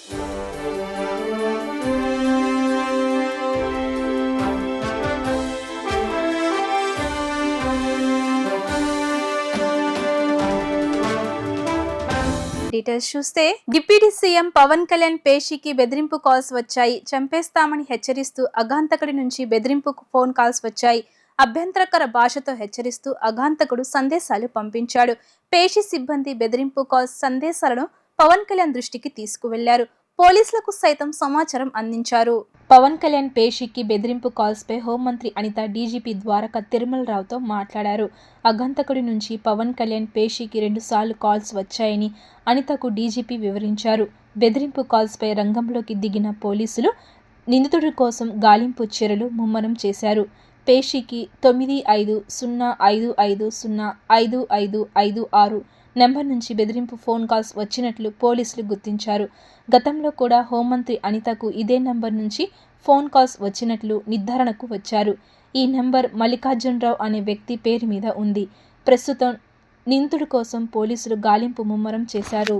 Details చూస్తే deputy CM Pawan Kalyan పేషీకి బెదిరింపు calls వచ్చాయి. చంపేస్తామని హెచ్చరిస్తూ అఘాంతకుడి నుంచి బెదిరింపు ఫోన్ కాల్స్ వచ్చాయి. అభ్యంతరకర భాషతో హెచ్చరిస్తూ అఘాంతకుడు సందేశాలు పంపించాడు. పేషీ సిబ్బంది బెదిరింపు కాల్స్ సందేశాలను పవన్ కళ్యాణ్ దృష్టికి తీసుకువెళ్లారు. పోలీసులకు సైతం సమాచారం అందించారు. పవన్ కళ్యాణ్ పేషీకి బెదిరింపు కాల్స్ పై హోంమంత్రి అనిత డీజీపీ ద్వారకా తిరుమలరావుతో మాట్లాడారు. అఘాంతకుడి నుంచి పవన్ కళ్యాణ్ పేషీకి 2 సార్లు కాల్స్ వచ్చాయని అనితకు డీజీపీ వివరించారు. బెదిరింపు కాల్స్ పై రంగంలోకి దిగిన పోలీసులు నిందితుడి కోసం గాలింపు చర్యలు ముమ్మరం చేశారు. పేషీకి 9555055556 నెంబర్ నుంచి బెదిరింపు ఫోన్ కాల్స్ వచ్చినట్లు పోలీసులు గుర్తించారు. గతంలో కూడా హోంమంత్రి అనితకు ఇదే నెంబర్ నుంచి ఫోన్ కాల్స్ వచ్చినట్లు నిర్ధారణకు వచ్చారు. ఈ నెంబర్ మల్లికార్జునరావు అనే వ్యక్తి పేరు మీద ఉంది. ప్రస్తుతం నిందితుడి కోసం పోలీసులు గాలింపు ముమ్మరం చేశారు.